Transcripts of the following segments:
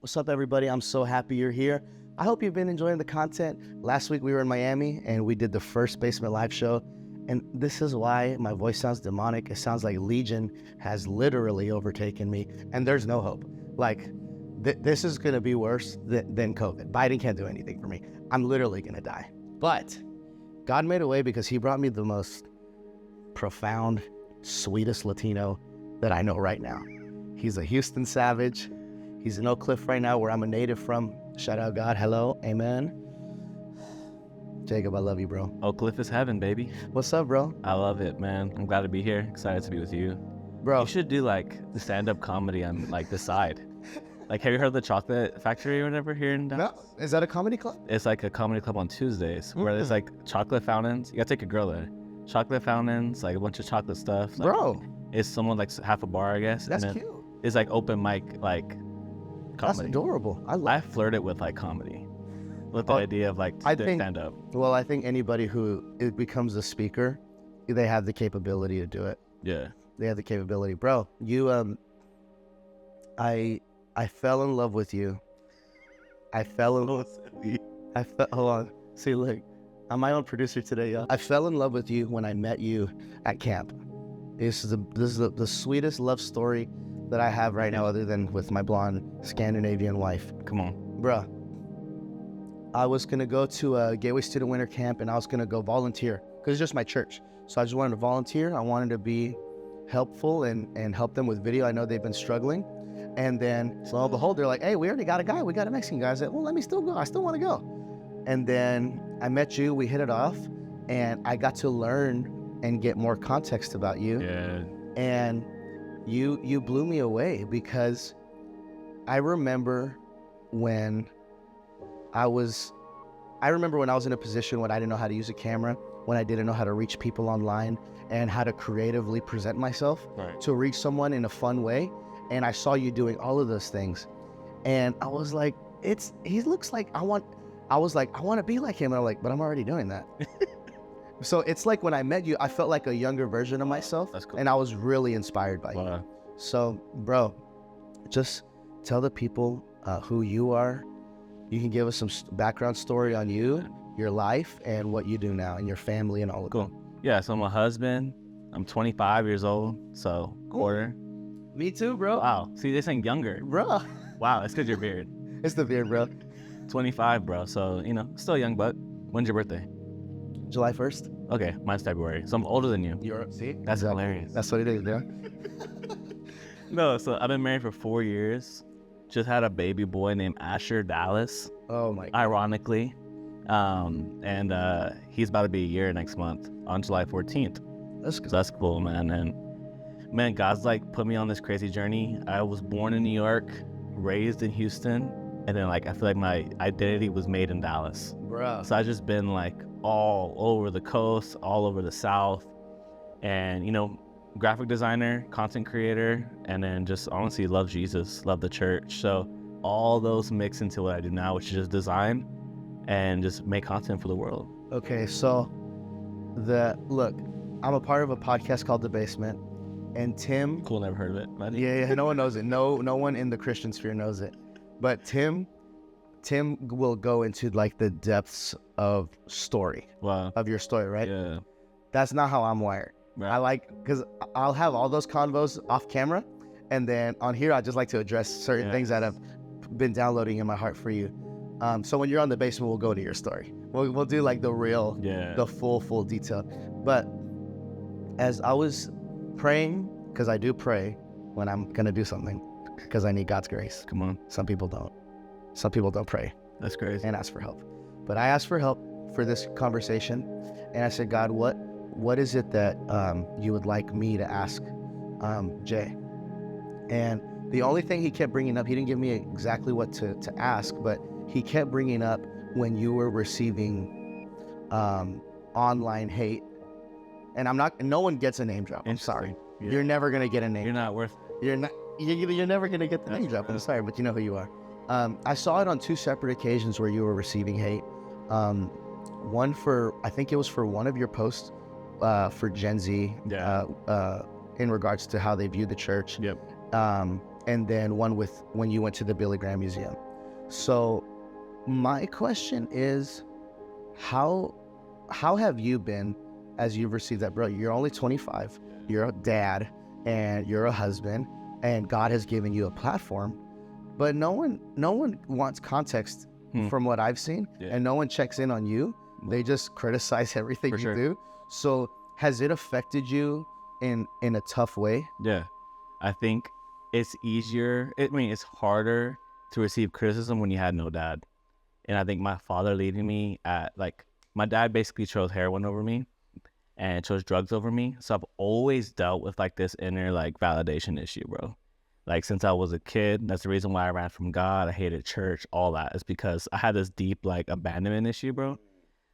What's up, everybody? I'm so happy you're here. I hope you've been enjoying the content. Last week we were in Miami and we did the first Basement Live show. And this is why my voice sounds demonic. It sounds like Legion has literally overtaken me and there's no hope. Like, this is going to be worse than COVID. Biden can't do anything for me. I'm literally going to die. But God made a way because he brought me the most profound, sweetest Latino that I know right now. He's a Houston Savage. He's in Oak Cliff right now, where I'm a native from. Shout out God. Hello. Amen. Jacob, I love you, bro. Oak Cliff is heaven, baby. What's up, bro? I love it, man. I'm glad to be here. Excited to be with you. Bro. You should do like the stand-up comedy on like the side. Like, have you heard of the Chocolate Factory or whatever here in Dallas? No. Is that a comedy club? It's like a comedy club on Tuesdays where there's like chocolate fountains. You gotta take a girl there. Chocolate fountains, like a bunch of chocolate stuff. Like, bro. It's someone like half a bar, I guess. That's and then cute. It's like open mic, like comedy. That's adorable. I flirted with like comedy, with the idea of like stand up. Well, I think anybody who becomes a speaker, they have the capability to do it. Yeah. They have the capability. Bro, you, I fell in love with you. Hold on. See, look, I'm my own producer today, y'all. I fell in love with you when I met you at camp. This is the sweetest love story that I have right now, other than with my blonde Scandinavian wife. Come on. Bruh, I was going to go to a Gateway Student Winter Camp, and I was going to go volunteer, because it's just my church. So I just wanted to volunteer. I wanted to be helpful and help them with video. I know they've been struggling. And then, lo and behold, they're like, hey, we already got a guy. We got a Mexican guy. I said, well, let me still go. I still want to go. And then I met you. We hit it off. And I got to learn and get more context about you. Yeah. And you blew me away, because I remember when I was in a position when I didn't know how to use a camera, when I didn't know how to reach people online and how to creatively present myself to reach someone in a fun way. And I saw you doing all of those things. And I was like, he looks like I want to be like him. And I'm like, but I'm already doing that. So it's like when I met you, I felt like a younger version of myself. That's cool. And I was really inspired by you. So, bro, just tell the people who you are. You can give us some background story on you, your life, and what you do now, and your family, and all of that. Yeah, so I'm a husband. I'm 25 years old, so quarter. Me too, bro. Wow. See, this ain't younger. Bro. Wow, it's because your beard. It's the beard, bro. 25, bro. So, still a young buck. When's your birthday? July 1st. Okay, mine's February. So I'm older than you. See? That's hilarious. That's what it is, bro. No, so I've been married for 4 years. Just had a baby boy named Asher Dallas. Oh, my God. Ironically. And he's about to be a year next month on July 14th. That's good. So that's cool, man. And man, God's like put me on this crazy journey. I was born in New York, raised in Houston, and then like I feel like my identity was made in Dallas. Bro. So I've just been like all over the coast, all over the South, and graphic designer, content creator, and then just honestly love Jesus, love the church. So all those mix into what I do now, which is just design and just make content for the world. Okay, so look, I'm a part of a podcast called The Basement, and Tim. Cool, never heard of it. Buddy. Yeah, no one knows it. No one in the Christian sphere knows it. But Tim will go into like the depths of story. Wow. Of your story, right? Yeah. That's not how I'm wired. Right. Because I'll have all those convos off camera, and then on here I just like to address certain things that have been downloading in my heart for you. So when you're on The Basement, we'll go to your story. We'll do like the real, the full detail. But as I was praying, because I do pray when I'm gonna do something, because I need God's grace. Come on. Some people don't. Some people don't pray. That's crazy. And ask for help. But I asked for help for this conversation, and I said, God, what is it that you would like me to ask Jay? And the only thing he kept bringing up, he didn't give me exactly what to ask, but he kept bringing up when you were receiving online hate. And no one gets a name drop. I'm sorry. Yeah. You're never going to get a name. You're not worth it. You're never going to get the name drop. I'm sorry, but you know who you are. I saw it on 2 separate occasions where you were receiving hate. One I think it was for one of your posts for Gen Z in regards to how they view the church. Yep. and then one with when you went to the Billy Graham Museum. So my question is, how have you been as you've received that, bro? You're only 25, you're a dad, and you're a husband, and God has given you a platform, but no one wants context from what I've seen, and no one checks in on you. They just criticize everything you do. So has it affected you in a tough way? Yeah, I think it's easier. It's harder to receive criticism when you had no dad. And I think my father leading me my dad basically chose heroin over me and chose drugs over me. So I've always dealt with like this inner like validation issue, bro. Like since I was a kid, that's the reason why I ran from God. I hated church, all that is because I had this deep like abandonment issue, bro.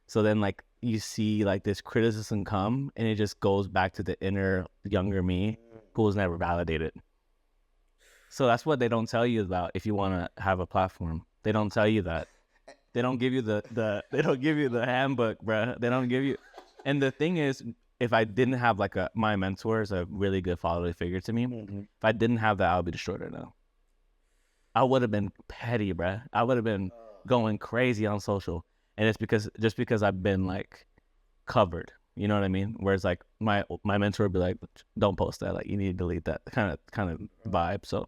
So then like you see like this criticism come and it just goes back to the inner younger me who was never validated. So that's what they don't tell you about if you want to have a platform. They don't tell you that. They don't give you they don't give you the handbook, bro. They don't give you. And the thing is, if I didn't have like my mentor is a really good fatherly figure to me. If I didn't have that, I would be destroyed right now. I would have been petty, bro. I would have been going crazy on social. And it's because I've been like covered, you know what I mean? Whereas like my mentor would be like, don't post that, like you need to delete that kind of vibe. So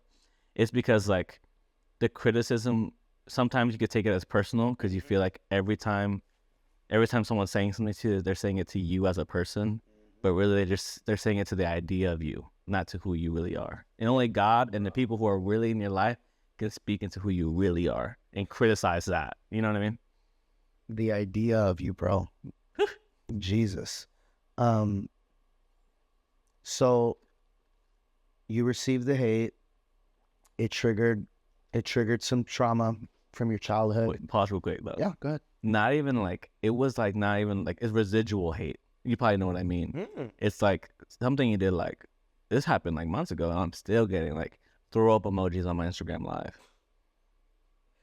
it's because like the criticism, sometimes you could take it as personal because you feel like every time someone's saying something to you, they're saying it to you as a person, but really they're saying it to the idea of you, not to who you really are. And only God and the people who are really in your life can speak into who you really are and criticize that. You know what I mean? The idea of you, bro. Jesus. So you received the hate. It triggered some trauma from your childhood. Wait, pause real quick though. Yeah, go ahead. Not even like it's residual hate. You probably know what I mean. It's like something you did like this happened like months ago and I'm still getting like throw up emojis on my Instagram live.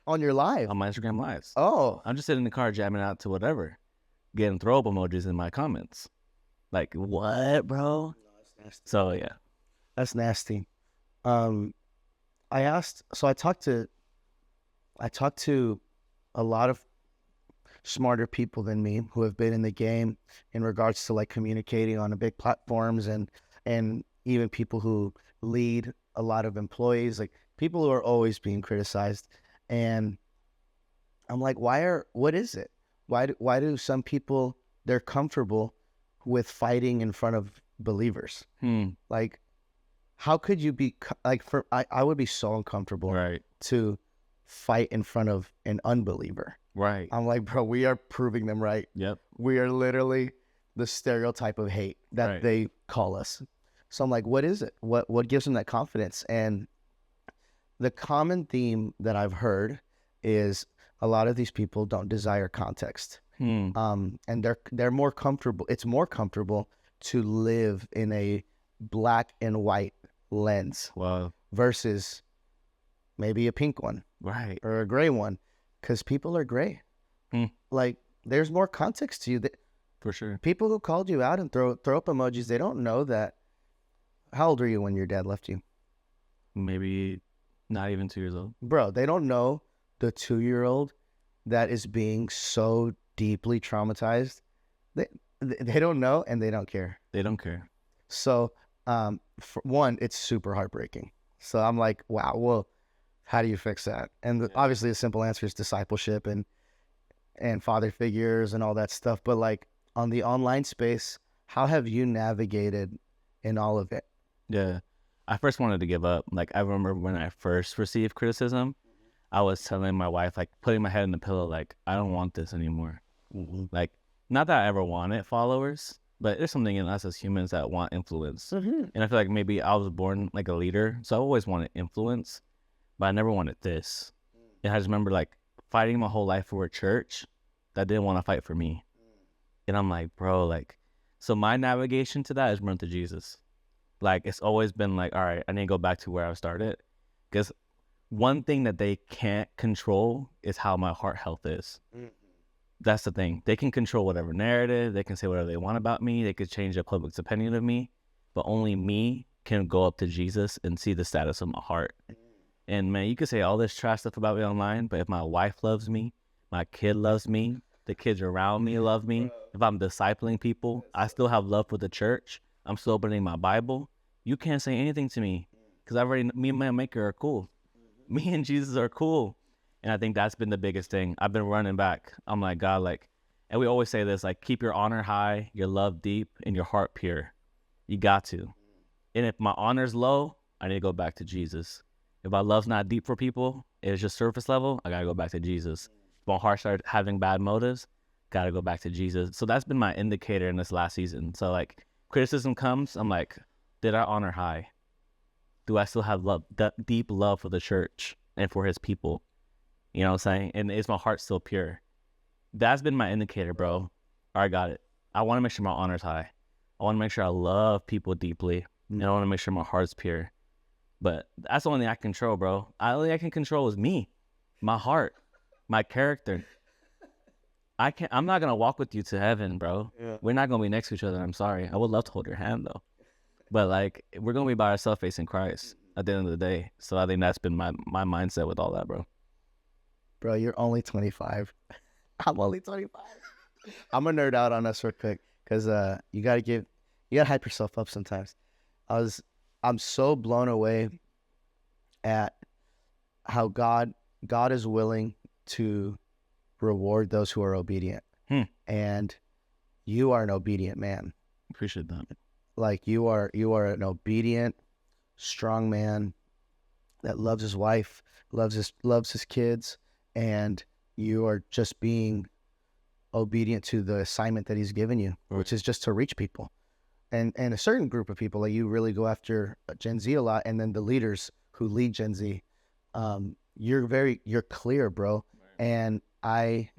On your live? On my Instagram lives. Oh. I'm just sitting in the car jamming out to whatever, getting throw up emojis in my comments. Like, what, bro? No, that's nasty. So, yeah. That's nasty. I talked to a lot of smarter people than me who have been in the game in regards to like communicating on big platforms and even people who lead a lot of employees, like people who are always being criticized. And I'm like, what is it? Why do some people, they're comfortable with fighting in front of believers? Like, how could you be like, I would be so uncomfortable to fight in front of an unbeliever. Right. I'm like, bro, we are proving them right. Yep. We are literally the stereotype of hate that they call us. So I'm like, what is it? What gives them that confidence? And the common theme that I've heard is a lot of these people don't desire context. And they're more comfortable. It's more comfortable to live in a black and white lens versus maybe a pink one or a gray one, because people are gray. Like there's more context to you. For sure. People who called you out and throw up emojis, they don't know that. How old were you when your dad left you? Maybe not even 2 years old. Bro, they don't know the 2-year-old that is being so deeply traumatized. They don't know and they don't care. They don't care. So, for one, it's super heartbreaking. So I'm like, wow, well, how do you fix that? And obviously the simple answer is discipleship and father figures and all that stuff. But like on the online space, how have you navigated in all of it? Yeah. I first wanted to give up. Like I remember when I first received criticism, I was telling my wife, like putting my head in the pillow, like, I don't want this anymore. Like, not that I ever wanted followers, but there's something in us as humans that want influence. And I feel like maybe I was born like a leader. So I always wanted influence, but I never wanted this. And I just remember like fighting my whole life for a church that didn't want to fight for me. And I'm like, bro, like, so my navigation to that is run to Jesus. Like, it's always been like, all right, I need to go back to where I started. Because one thing that they can't control is how my heart health is. That's the thing. They can control whatever narrative. They can say whatever they want about me. They could change the public's opinion of me. But only me can go up to Jesus and see the status of my heart. And man, you could say all this trash stuff about me online, but if my wife loves me, my kid loves me, the kids around me love me, if I'm discipling people, I still have love for the church, I'm still opening my Bible, you can't say anything to me because me and my maker are cool. Me and Jesus are cool. And I think that's been the biggest thing. I've been running back. I'm like, God, like, and we always say this, like, keep your honor high, your love deep, and your heart pure. You got to. And if my honor's low, I need to go back to Jesus. If my love's not deep for people, it's just surface level, I got to go back to Jesus. If my heart started having bad motives, got to go back to Jesus. So that's been my indicator in this last season. So, like, criticism comes, I'm like, did I honor high? Do I still have love, deep love for the church and for his people? You know what I'm saying? And is my heart still pure? That's been my indicator, bro. All right, got it. I want to make sure my honor's high. I want to make sure I love people deeply. And I want to make sure my heart's pure. But that's the only thing I can control, bro. The only thing I can control is me, my heart, my character. I'm not going to walk with you to heaven, bro. Yeah. We're not going to be next to each other. I'm sorry. I would love to hold your hand, though. But, like, we're going to be by ourselves facing Christ at the end of the day. So I think that's been my mindset with all that, bro. Bro, you're only 25. I'm only 25. I'm going to nerd out on us real quick because you got to hype yourself up sometimes. I'm so blown away at how God is willing to reward those who are obedient. And you are an obedient man. Appreciate that. Like you are an obedient, strong man that loves his wife, loves his kids, and you are just being obedient to the assignment that he's given you, which is just to reach people. And a certain group of people, like you really go after Gen Z a lot, and then the leaders who lead Gen Z, you're clear, bro. Right. And I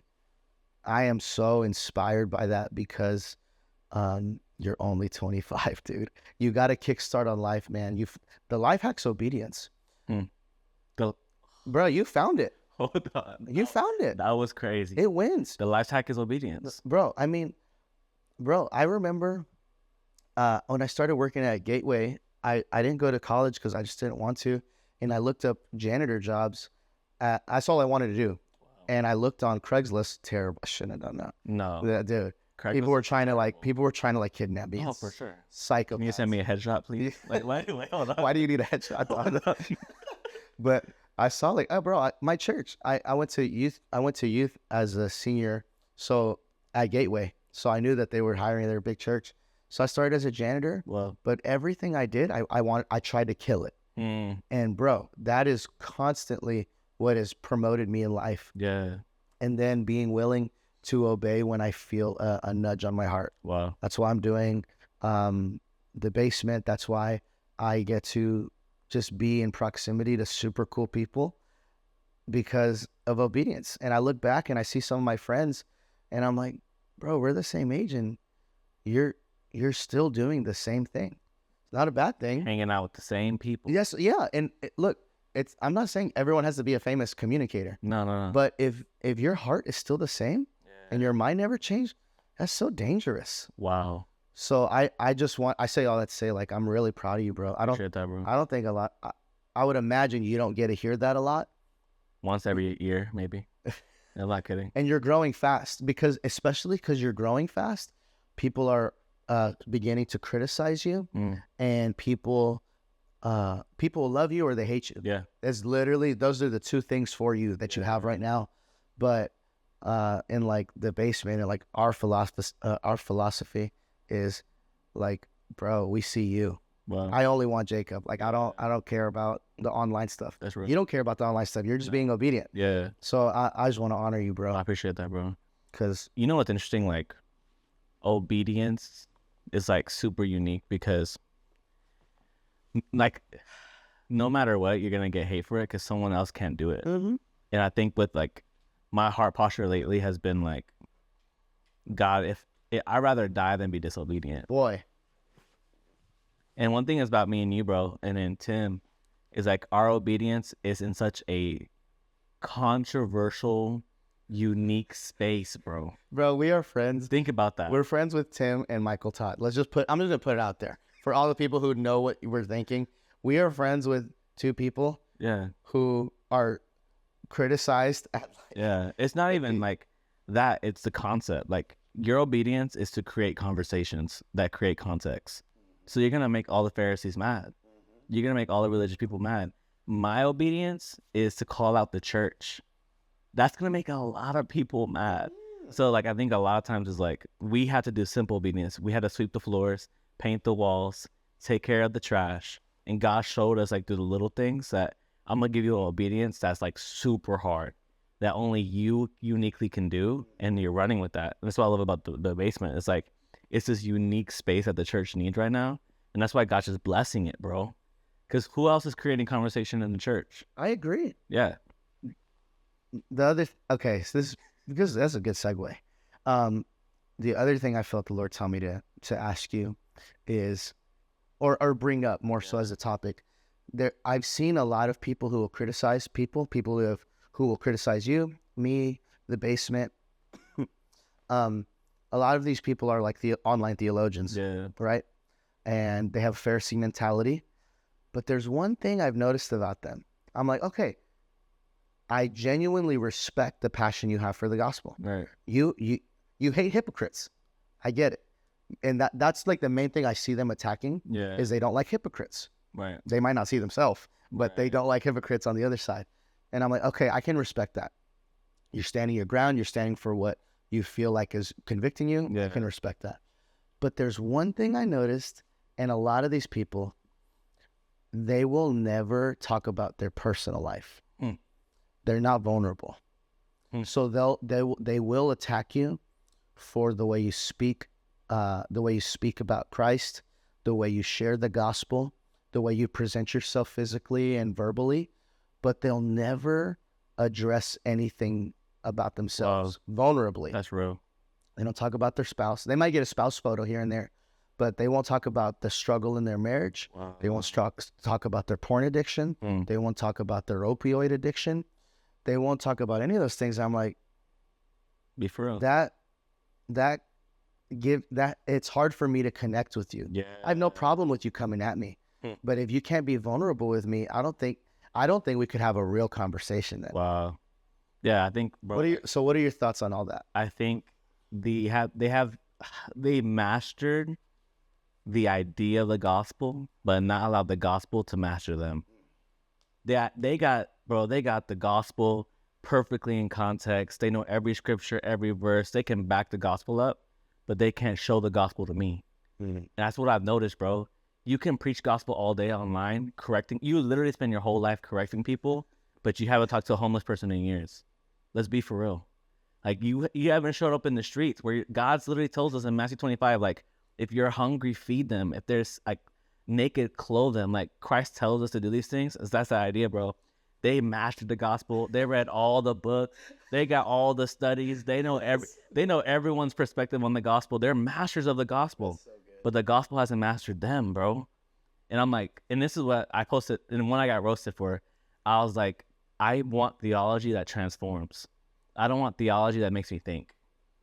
am so inspired by that because you're only 25, dude. You got a kickstart on life, man. The life hack's obedience. Bro, you found it. Hold on. You found it. That was crazy. It wins. The life hack is obedience. Bro, I mean, I remember when I started working at Gateway, I didn't go to college because I just didn't want to. And I looked up janitor jobs. That's all I wanted to do. Wow. And I looked on Craigslist. Terrible. I shouldn't have done that. No. Dude. People were trying to kidnap me. Oh, for sure. Psycho. Can you send me a headshot, please? Wait, hold on. Why do you need a headshot? But I saw like, oh, bro, my church. I went to youth as a senior, so at Gateway. So I knew that they were hiring their big church. So I started as a janitor. Wow. But everything I did, I tried to kill it. And bro, that is constantly what has promoted me in life. Yeah. And then being willing to obey when I feel a nudge on my heart. Wow. That's why I'm doing the basement. That's why I get to just be in proximity to super cool people because of obedience. And I look back and I see some of my friends and I'm like, bro, we're the same age and you're still doing the same thing. It's not a bad thing. Hanging out with the same people. Yes. Yeah. And look, I'm not saying everyone has to be a famous communicator. No. But if your heart is still the same and your mind never changed, that's so dangerous. Wow. So I say all that to say, like, I'm really proud of you, bro. I don't think a lot. I would imagine you don't get to hear that a lot. Once every year, maybe. I'm not kidding. And you're growing fast especially because you're growing fast, people are beginning to criticize you, and people love you or they hate you. Yeah. It's literally, those are the two things for you that you have right now. But in like the basement and like our philosophy is like, bro, we see you. Wow. I only want Jacob. Like I don't care about the online stuff. That's right. You don't care about the online stuff. You're just being obedient. Yeah. So I just want to honor you, bro. I appreciate that, bro. Because you know what's interesting? Like, obedience is like super unique because, like, no matter what, you're gonna get hate for it because someone else can't do it. Mm-hmm. And I think with like my heart posture lately has been like, God, I'd rather die than be disobedient. Boy. And one thing is about me and you, bro, and then Tim, is like our obedience is in such a controversial, unique space, bro. Bro, we are friends. Think about that. We're friends with Tim and Michael Todd. I'm just gonna put it out there for all the people who know what we're thinking. We are friends with two people Yeah. who are criticized at Yeah. It's not even like that. It's the concept. Like your obedience is to create conversations that create context. So you're going to make all the Pharisees mad. You're going to make all the religious people mad. My obedience is to call out the church. That's going to make a lot of people mad. So like, I think a lot of times is like, we had to do simple obedience. We had to sweep the floors, paint the walls, take care of the trash. And God showed us like through the little things that I'm going to give you an obedience that's like super hard, that only you uniquely can do. And you're running with that. And that's what I love about the basement. It's like, it's this unique space that the church needs right now. And that's why God's just blessing it, bro. Because who else is creating conversation in the church? I agree. Yeah. Okay, so this, because that's a good segue. The other thing I felt the Lord tell me to ask you is, or bring up more so as a topic. I've seen a lot of people who will criticize people who will criticize you, me, the basement. A lot of these people are like the online theologians, right? And they have a Pharisee mentality. But there's one thing I've noticed about them. I'm like, okay, I genuinely respect the passion you have for the gospel. Right. You hate hypocrites. I get it. And that's like the main thing I see them attacking is they don't like hypocrites. Right. They might not see themselves, but they don't like hypocrites on the other side. And I'm like, okay, I can respect that. You're standing your ground. You're standing for what you feel like is convicting you. I can respect that. But there's one thing I noticed, and a lot of these people, they will never talk about their personal life. They're not vulnerable. So they will attack you for the way you speak, about Christ, the way you share the gospel, the way you present yourself physically and verbally, but they'll never address anything about themselves vulnerably. That's real. They don't talk about their spouse. They might get a spouse photo here and there, but they won't talk about the struggle in their marriage. They won't talk about their porn addiction. They won't talk about their opioid addiction. They won't talk about any of those things. I'm like, be for real. That it's hard for me to connect with you. I have no problem with you coming at me, but if you can't be vulnerable with me, I don't think we could have a real conversation then. Wow. Yeah, I think. Bro, what are your thoughts on all that? I think they mastered the idea of the gospel, but not allowed the gospel to master them. They got the gospel perfectly in context. They know every scripture, every verse. They can back the gospel up, but they can't show the gospel to me. And that's what I've noticed, bro. You can preach gospel all day online, you literally spend your whole life correcting people, but you haven't talked to a homeless person in years. Let's be for real. Like you haven't showed up in the streets where God's literally tells us in Matthew 25, like, if you're hungry, feed them. If there's like naked, clothe them. Like Christ tells us to do these things. That's the idea, bro. They mastered the gospel. They read all the books. They got all the studies. They know everyone's perspective on the gospel. They're masters of the gospel, but the gospel hasn't mastered them, bro. And I'm like, and this is what I posted. And when I got roasted for, I was like, I want theology that transforms. I don't want theology that makes me think.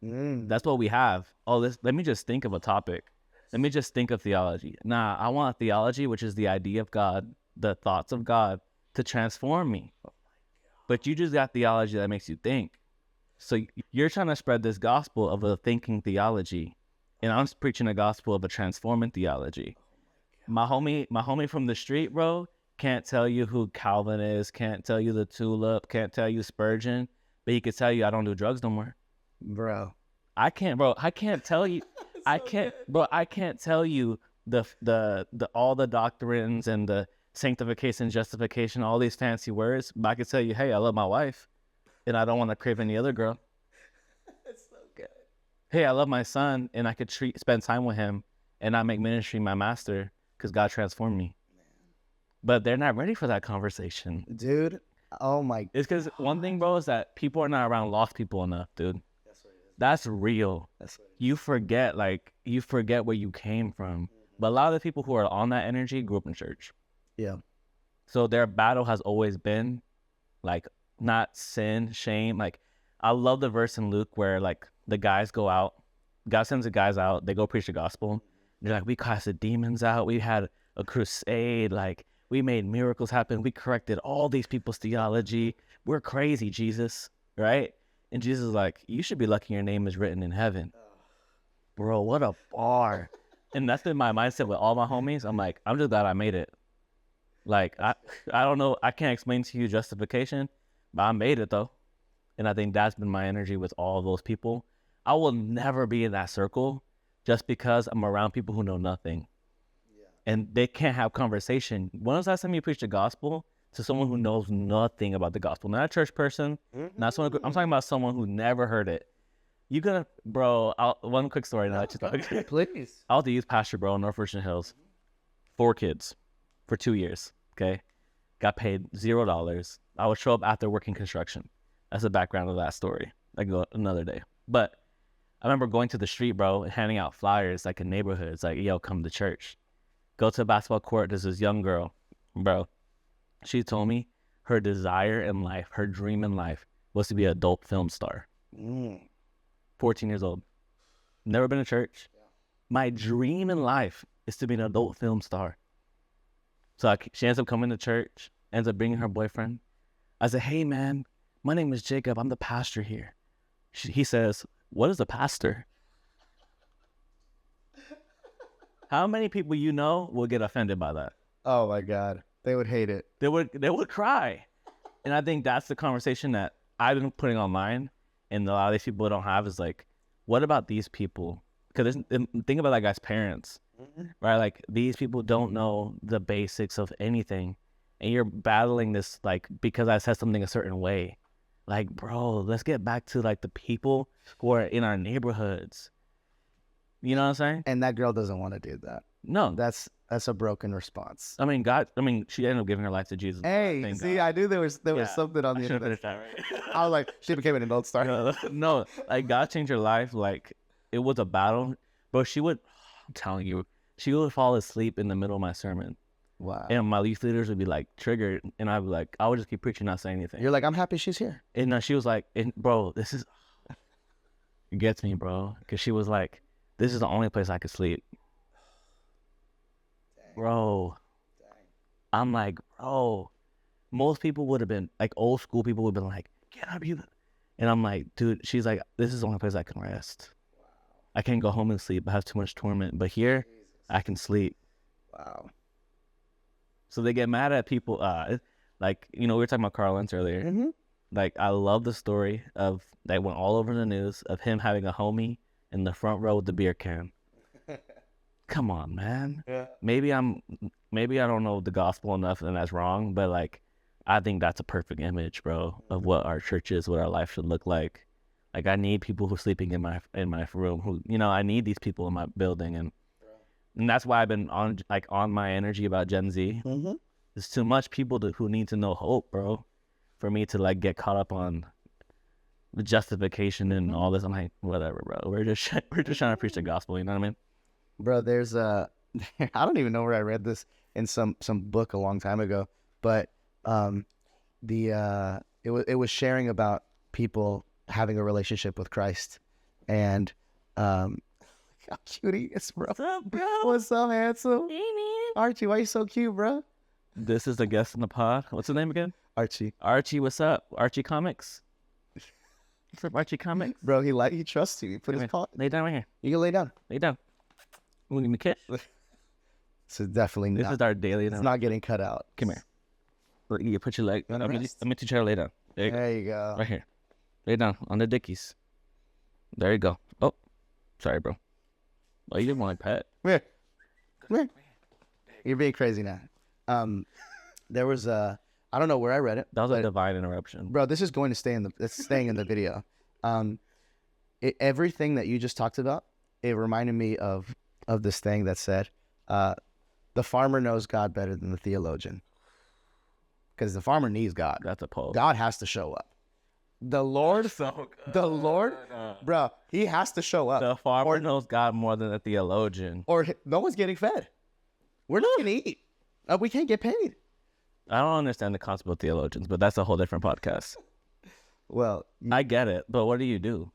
That's what we have. Let me just think of a topic. Let me just think of theology. Nah, I want theology, which is the idea of God, the thoughts of God, to transform me. But you just got theology that makes you think. So you're trying to spread this gospel of a thinking theology, and I'm preaching a gospel of a transforming theology. My homie from the street, bro, can't tell you who Calvin is, can't tell you the tulip, can't tell you Spurgeon, but he could tell you I don't do drugs no more. Bro, I can't tell you. I can't tell you the all the doctrines and the sanctification, justification, all these fancy words, but I can tell you, hey, I love my wife and I don't want to crave any other girl. That's so good. Hey, I love my son and I could spend time with him and not make ministry my master because God transformed me. But they're not ready for that conversation. Dude, oh my. It's because one thing, bro, is that people are not around lost people enough, dude. That's real. You forget where you came from. But a lot of the people who are on that energy grew up in church. Yeah. So their battle has always been like not sin, shame. Like I love the verse in Luke where like the guys go out, God sends the guys out, they go preach the gospel. They're like, we casted demons out, we had a crusade, like We made miracles happen. We corrected all these people's theology. We're crazy, Jesus, right? And Jesus is like, you should be lucky your name is written in heaven. Bro, what a bar. And that's been my mindset with all my homies. I'm like, I'm just glad I made it. Like, I don't know. I can't explain to you justification, but I made it, though. And I think that's been my energy with all of those people. I will never be in that circle just because I'm around people who know nothing. And they can't have conversation. When was the last time you preached the gospel to someone who knows nothing about the gospel? Not a church person. Not someone. I'm talking about someone who never heard it. You gonna, bro? One quick story now. Please. I was the youth pastor, bro, in North Virginia Hills. 4 kids for 2 years. Okay, got paid $0. I would show up after working construction. That's the background of that story. I go another day. But I remember going to the street, bro, and handing out flyers like in neighborhoods, like, yo, come to church. Go to a basketball court. There's this young girl, bro. She told me her desire in life, her dream in life was to be an adult film star. 14 years old. Never been to church. My dream in life is to be an adult film star. So she ends up coming to church, ends up bringing her boyfriend. I said, hey, man, my name is Jacob. I'm the pastor here. He says, what is a pastor? How many people you know will get offended by that? Oh my God, they would hate it. They would cry. And I think that's the conversation that I've been putting online, and a lot of these people don't have is like, what about these people? Because think about that guy's parents, right? Like, these people don't know the basics of anything, and you're battling this like because I said something a certain way. Like, bro, let's get back to like the people who are in our neighborhoods. You know what I'm saying? And that girl doesn't want to do that. No, That's a broken response. I mean, she ended up giving her life to Jesus. Hey, Thank see, God. I knew there was something on the I internet. that right. I was like, she became an adult star. No, like God changed her life. Like, it was a battle, but I'm telling you, she would fall asleep in the middle of my sermon. Wow. And my youth leaders would be like triggered, and I'd be like, I would just keep preaching, not saying anything. You're like, I'm happy she's here. And she was like, bro, it gets me, bro, because she was like, this is the only place I could sleep. Dang. Bro. Dang. I'm like, bro, most people would have been, like, old school people would have been like, get up, you. And I'm like, dude, she's like, this is the only place I can rest. Wow. I can't go home and sleep. I have too much torment. But here, Jesus. I can sleep. Wow. So they get mad at people. Like, we were talking about Carl Lentz earlier. Mm-hmm. Like, I love the story of that went all over the news of him having a homie in the front row with the beer can. Come on, man. Yeah. Maybe I don't know the gospel enough and that's wrong, but like, I think that's a perfect image, bro, of what our church is, what our life should look like. Like, I need people who are sleeping in my room, who, I need these people in my building, and that's why I've been on my energy about Gen Z. Mm-hmm. There's too much people who need to know hope, bro, for me to like get caught up on the justification and all this. I'm like, whatever, bro. We're just trying to preach the gospel. You know what I mean? Bro, there's I don't even know where I read this in some book a long time ago, but it was sharing about people having a relationship with Christ, and how cute he is, bro. What's up, bro? What's up, handsome? Hey, man. Archie, why you so cute, bro? This is the guest in the pod. What's the name again? Archie. Archie, what's up? Archie Comics. What's up, Archie Comics? Bro, he trusts you. He put his paw. Lay down right here. You can lay down. Lay down. Want to give me a kiss? This is definitely This is our daily. It's not getting cut out. Come here. You put your leg. I'm going to teach you how to lay down. There you go. Right here. Lay down on the dickies. There you go. Oh, sorry, bro. Oh, you didn't want my pet. Come here. Come here. You're being crazy now. There was I don't know where I read it. That was a divine interruption, bro. This is going to stay it's staying in the video. Everything that you just talked about, it reminded me of this thing that said, the farmer knows God better than the theologian, because the farmer needs God. That's a poem. God has to show up. The Lord, bro, he has to show up. The farmer knows God more than the theologian. Or no one's getting fed. We're not going to eat. We can't get paid. I don't understand the concept of theologians, but that's a whole different podcast. Well, I get it, but what do?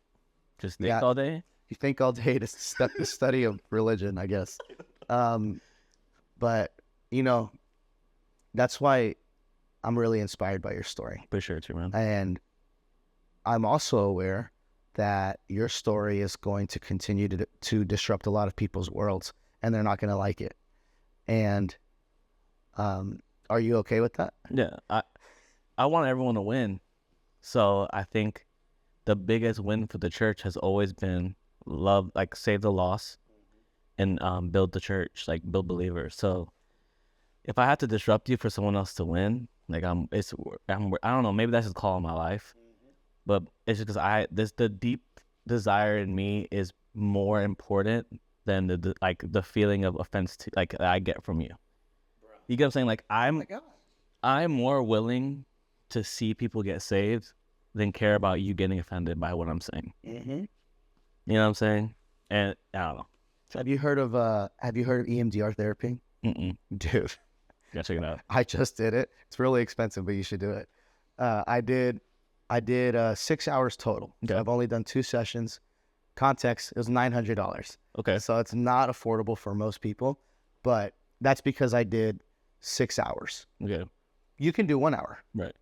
Just think all day? You think all day to the study of religion, I guess. But, that's why I'm really inspired by your story. For sure, too, man. And I'm also aware that your story is going to continue to disrupt a lot of people's worlds, and they're not going to like it. And are you okay with that? Yeah, I want everyone to win. So I think the biggest win for the church has always been love, like save the lost and build the church, like build believers. So if I had to disrupt you for someone else to win, like I don't know, maybe that's just call in my life, but it's just because the deep desire in me is more important than the feeling of offense that I get from you. You get what I'm saying? Like I'm more willing to see people get saved than care about you getting offended by what I'm saying. Mm-hmm. You know what I'm saying? And I don't know. Have you heard of EMDR therapy? Mm-mm. Dude, Yeah, check it out. I just did it. It's really expensive, but you should do it. I did 6 hours total. Okay. I've only done 2 sessions. Context, it was $900. Okay. So it's not affordable for most people, but that's because I did 6 hours. Okay. You can do 1 hour. Right.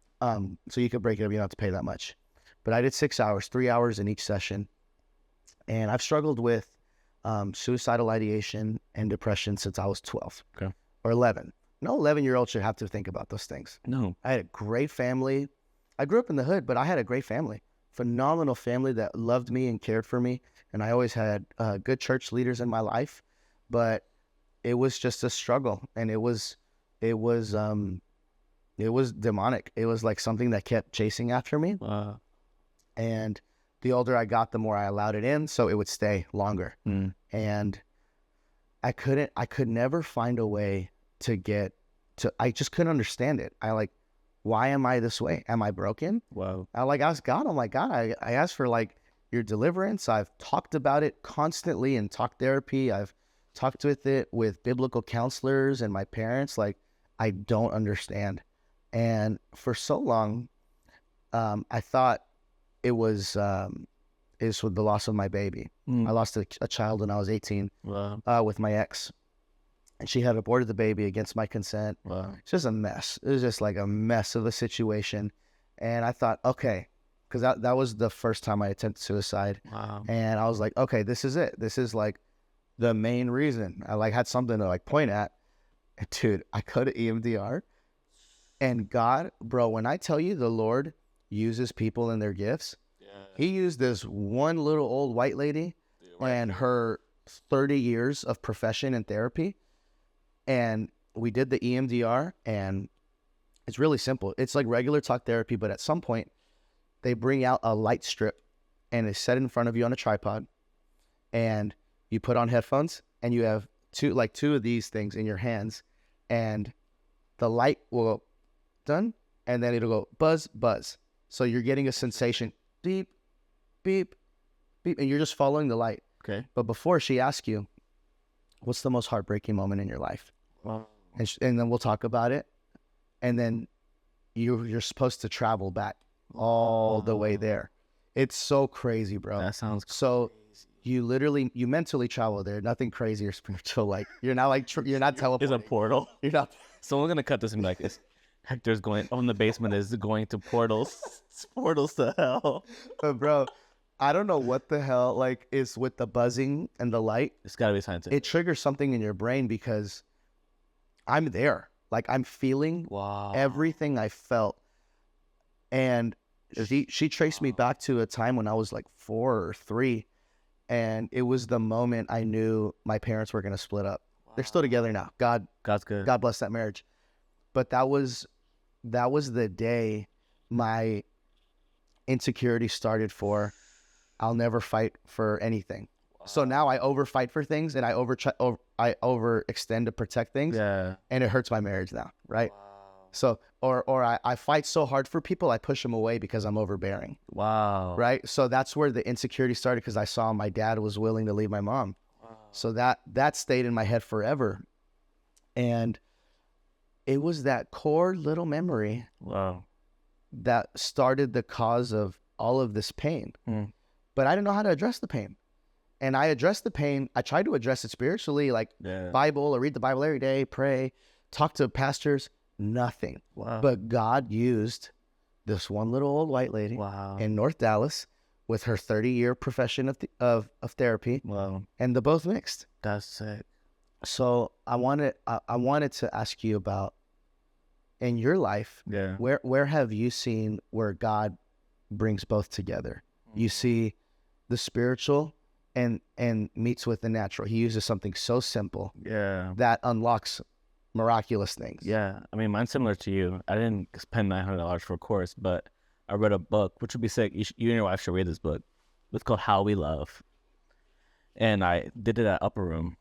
So you could break it up. You don't have to pay that much. But I did 6 hours, 3 hours in each session. And I've struggled with suicidal ideation and depression since I was 12 or 11. No 11-year-old should have to think about those things. No. I had a great family. I grew up in the hood, but I had a great family. Phenomenal family that loved me and cared for me. And I always had good church leaders in my life. But it was just a struggle. And it was demonic. It was like something that kept chasing after me. Wow. And the older I got, the more I allowed it in, so it would stay longer. And I could never find a way to get to, I just couldn't understand it. Why am I this way? Am I broken? Wow. I asked God, I'm like, God, I asked for your deliverance. I've talked about it constantly in talk therapy. I've talked with it with biblical counselors and my parents. I don't understand. And for so long, I thought it was with the loss of my baby. I lost a child when I was 18. Wow. With my ex. And she had aborted the baby against my consent. Wow. It's just a mess. It was just like a mess of a situation. And I thought, okay, because that was the first time I attempted suicide. Wow. And I was like, okay, this is it. This is like the main reason. I had something to point at. And dude, I go to EMDR. And God, bro, when I tell you the Lord uses people in their gifts, he used this one little old white lady and her 30 years of profession and therapy. And we did the EMDR, and it's really simple. It's like regular talk therapy, but at some point they bring out a light strip and it's set in front of you on a tripod, and you put on headphones and you have two of these things in your hands, and the light will go done, and then it'll go buzz, buzz. So you're getting a sensation, beep, beep, beep, and you're just following the light. Okay. But before, she asks you, what's the most heartbreaking moment in your life? Wow. And then we'll talk about it. And then you're supposed to travel back all the way there. It's so crazy, bro. That sounds crazy. So you mentally travel there. Nothing crazy or spiritual. You're not you're not teleporting. It's a portal. You're not. Someone's going to cut this and be like, Hector's going, in the basement is going to portals. Portals to hell. But bro, I don't know what the hell is with the buzzing and the light. It's got to be scientific. It triggers something in your brain because I'm there. I'm feeling everything I felt. And she traced me back to a time when I was 4 or 3. And it was the moment I knew my parents were going to split up. They're still together now. God's good. God bless that marriage. But that was the day my insecurity started for, I'll never fight for anything. Wow. So now I overfight for things, and I overextend to protect things. Yeah. And it hurts my marriage now, right? Wow. So I fight so hard for people, I push them away because I'm overbearing. Wow. Right? So that's where the insecurity started, because I saw my dad was willing to leave my mom. Wow. So that stayed in my head forever. And it was that core little memory that started the cause of all of this pain. But I didn't know how to address the pain. And I addressed the pain. I tried to address it spiritually, Bible, or read the Bible every day, pray, talk to pastors. nothing. Wow. But God used this one little old white lady Wow. in North Dallas with her 30-year profession of therapy, Wow. and the both mixed. That's sick. So I wanted to ask you about, in your life, Yeah. where have you seen where God brings both together? You see the spiritual and meets with the natural. He uses something so simple Yeah. that unlocks miraculous things. Yeah. I mean, mine's similar to you. I didn't spend $900 for a course, but I read a book, which would be sick. You and your wife should read this book. It's called How We Love. And I did it at Upper Room,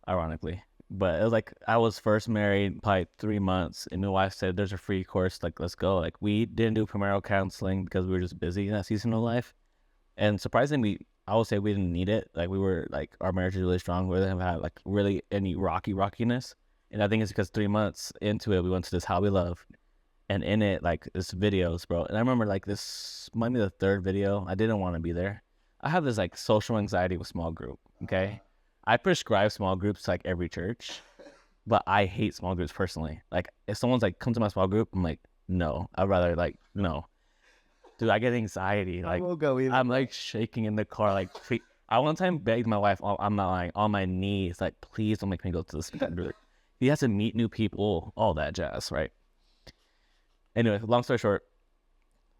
ironically. But it was like, I was first married probably 3 months, and my wife said, there's a free course, like, let's go. Like, we didn't do premarital counseling because we were just busy in that season of life. And surprisingly, I would say we didn't need it. Like, we were, like, our marriage is really strong. We didn't have, like, really any rockiness. And I think it's because 3 months into it, we went to this How We Love. And in it, like, this videos, bro. And I remember, like, this might be the third video. I didn't want to be there. I have this, like, social anxiety with small group, okay? I prescribe small groups to, like, every church, but I hate small groups personally. Like, if someone's, like, come to my small group, I'm like, no. I'd rather, like, no. Dude, I get anxiety. Like, I'm, like, shaking in the car. Like, I one time begged my wife, I'm not lying, on my knees, like, please don't make me go to this group. He has to meet new people, all that jazz, right? Anyway, long story short,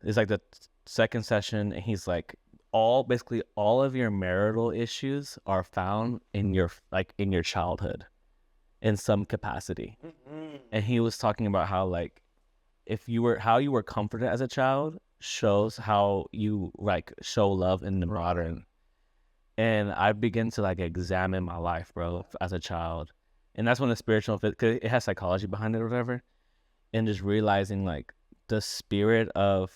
it's like the second session, and he's like, basically all of your marital issues are found in your childhood in some capacity. And he was talking about how, like, how you were comforted as a child shows how you, like, show love in the modern. And I began to, like, examine my life, bro, as a child. And that's when the spiritual fit, because it has psychology behind it or whatever. And just realizing, like, the spirit of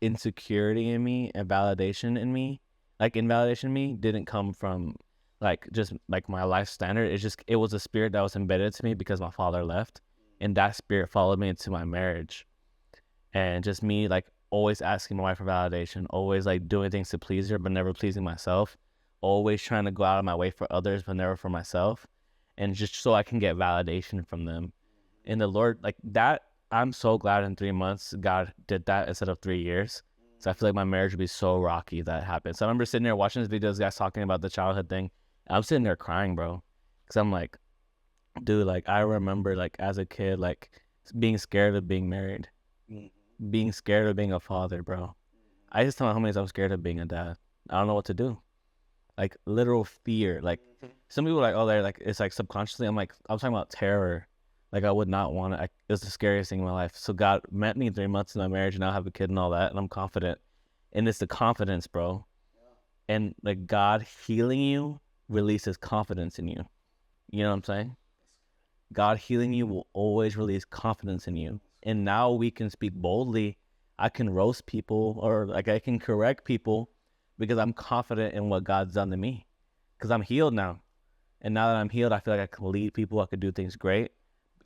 insecurity in me and validation in me, like, invalidation in me, didn't come from, like, just, like, my life standard. It was a spirit that was embedded to me because my father left. And that spirit followed me into my marriage. And just me, like, always asking my wife for validation, always, like, doing things to please her, but never pleasing myself. Always trying to go out of my way for others, but never for myself. And just so I can get validation from them. And the Lord, like, that, I'm so glad in 3 months God did that instead of 3 years. So I feel like my marriage would be so rocky if that happened. So I remember sitting there watching this video, guys talking about the childhood thing. I'm sitting there crying, bro. Because I'm like, dude, like, I remember, like, as a kid, like, being scared of being married. Being scared of being a father, bro. I just tell my homies I'm scared of being a dad. I don't know what to do. Like, literal fear. Like, some people are like, oh, they're like, it's like subconsciously. I'm talking about terror. Like, I would not want to. It was the scariest thing in my life. So God met me in 3 months in my marriage, and now I have a kid and all that, and I'm confident. And it's the confidence, bro. And, like, God healing you releases confidence in you. You know what I'm saying? God healing you will always release confidence in you. And now we can speak boldly. I can roast people, or, like, I can correct people because I'm confident in what God's done to me. Because I'm healed now. And now that I'm healed, I feel like I can lead people. I could do things great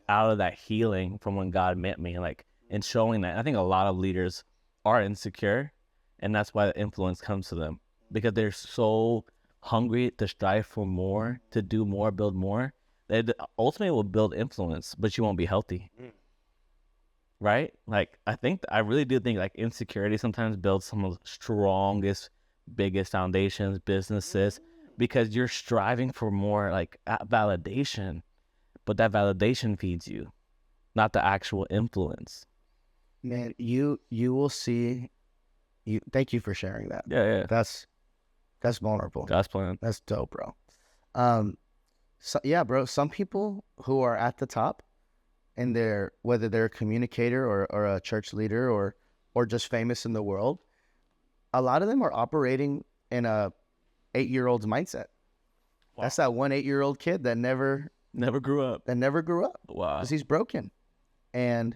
out of that healing from when God met me, like, and showing that. I think a lot of leaders are insecure, and that's why the influence comes to them, because they're so hungry to strive for more, to do more, build more. They ultimately will build influence, but you won't be healthy. Right? Like, I really do think, like, insecurity sometimes builds some of the strongest, biggest foundations, businesses, because you're striving for more, like, validation. But that validation feeds you, not the actual influence. Man, you will see. Thank you for sharing that. Yeah. That's vulnerable. God's plan. That's dope, bro. So yeah, bro. Some people who are at the top, and whether they're a communicator or a church leader or just famous in the world, a lot of them are operating in a 8-year-old's mindset. Wow. That's that one 8-year-old kid that never grew up. Wow. Because he's broken. And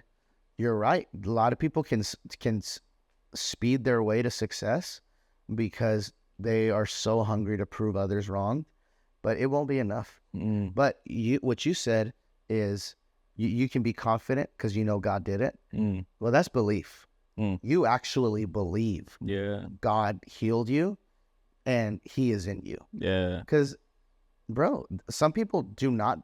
you're right. A lot of people can speed their way to success because they are so hungry to prove others wrong, but it won't be enough. But what you said is you can be confident because you know God did it. Well, that's belief. You actually believe God healed you and he is in you. Yeah. Because, bro, some people do not.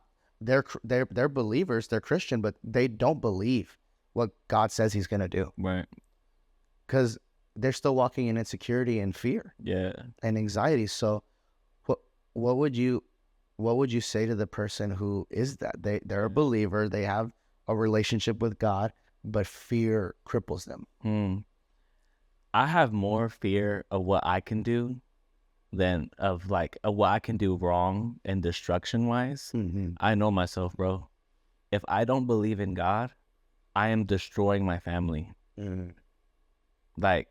they're believers, they're Christian, but they don't believe what God says He's gonna do, Right. because they're still walking in insecurity and fear Yeah. and anxiety. So, what would you say to the person who is that they're a believer, they have a relationship with God, but fear cripples them? I have more fear of what I can do than of what I can do wrong and destruction wise. I know myself, bro. If I don't believe in God, I am destroying my family. Like,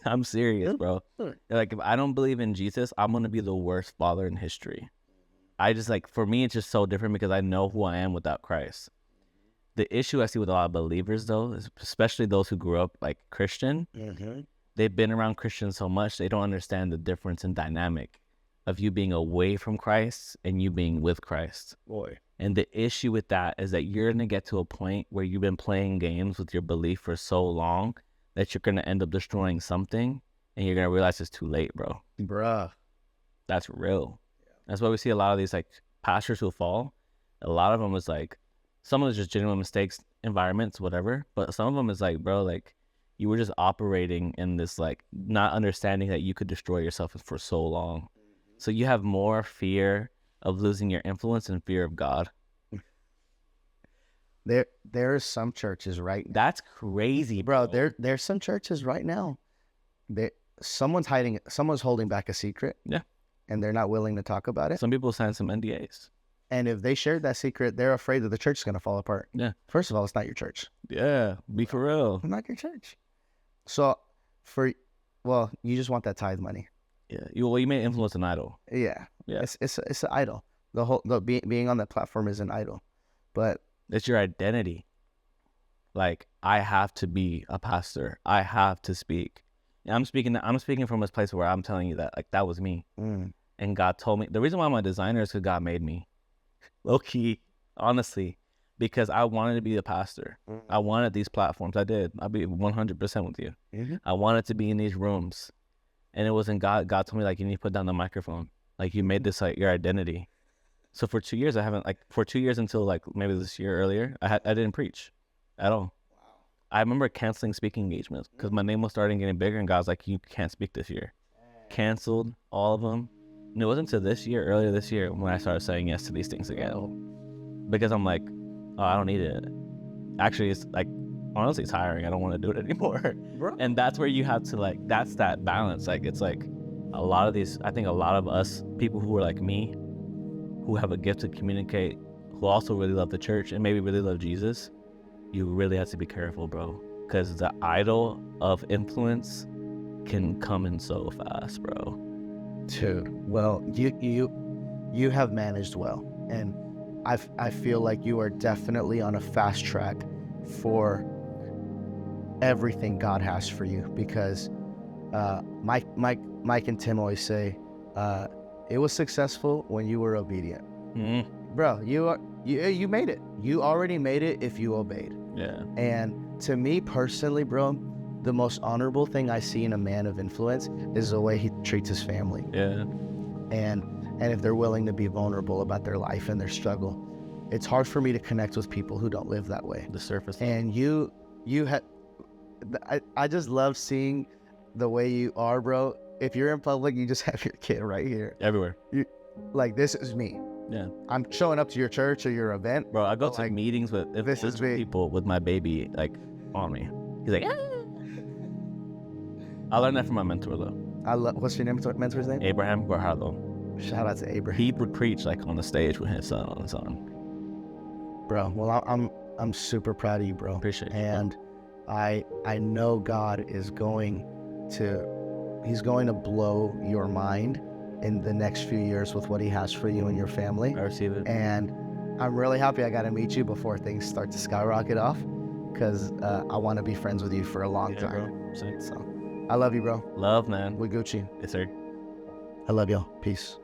I'm serious, bro. Like, if I don't believe in Jesus, I'm gonna be the worst father in history. I just for me, it's just so different because I know who I am without Christ. The issue I see with a lot of believers, though, is especially those who grew up like Christian, they've been around Christians so much, they don't understand the difference in dynamic of you being away from Christ and you being with Christ. Boy. And the issue with that is that you're going to get to a point where you've been playing games with your belief for so long that you're going to end up destroying something and you're going to realize it's too late, bro. Bruh. That's real. That's why we see a lot of these pastors who fall. A lot of them is some of it's just genuine mistakes, environments, whatever. But some of them is bro, you were just operating in this not understanding that you could destroy yourself for so long. So you have more fear of losing your influence and fear of God. There are some churches right now. That's crazy, Bro. There's some churches right now. Someone's holding back a secret. Yeah. And they're not willing to talk about it. Some people sign some NDAs. And if they shared that secret, they're afraid that the church is going to fall apart. Yeah. First of all, it's not your church. Yeah. Be for real. It's not your church. So you just want that tithe money. Yeah. You may influence an idol. Yeah. Yeah. It's an idol. Being on that platform is an idol. But it's your identity. I have to be a pastor. I have to speak. I'm speaking from a place where I'm telling you that that was me. And God told me. The reason why I'm a designer is because God made me. Low key, honestly, because I wanted to be a pastor. I wanted these platforms. I did. I'll be 100% with you. I wanted to be in these rooms. And it wasn't God. God told me you need to put down the microphone. You made this your identity. So for 2 years, I haven't for 2 years until maybe this year earlier, I didn't preach at all. I remember canceling speaking engagements because my name was starting getting bigger, and God was like, "You can't speak this year." Canceled all of them. And it wasn't until earlier this year, when I started saying yes to these things again. Because I'm oh, I don't need it. Actually, it's honestly, it's tiring. I don't want to do it anymore. Bro. And that's where you have to that's that balance. It's a lot of these. I think a lot of us people who are like me, who have a gift to communicate, who also really love the church and maybe really love Jesus. You really have to be careful, bro, because the idol of influence can come in so fast, bro. Dude, well, you have managed well, and I feel like you are definitely on a fast track for everything God has for you, because Mike and Tim always say, it was successful when you were obedient. Bro, you made it. You already made it if you obeyed. Yeah. And to me personally, bro, the most honorable thing I see in a man of influence is the way he treats his family. Yeah. And if they're willing to be vulnerable about their life and their struggle. It's hard for me to connect with people who don't live that way. The surface. And I just love seeing the way you are, bro. If you're in public, you just have your kid right here. Everywhere. This is me. Yeah. I'm showing up to your church or your event. Bro, I go to meetings with people with my baby on me. He's like, ah. I learned that from my mentor, though. What's your mentor's name? Abraham Guerrero. Shout out to Abraham. He would preach on the stage with his son on his arm. Bro, well, I'm super proud of you, bro. Appreciate you. And I know God is going to blow your mind in the next few years with what he has for you and your family. I receive it. And I'm really happy I got to meet you before things start to skyrocket off, because I want to be friends with you for a long time. Bro. So I love you, bro. Love, man. We Gucci. Yes, sir. I love y'all. Peace.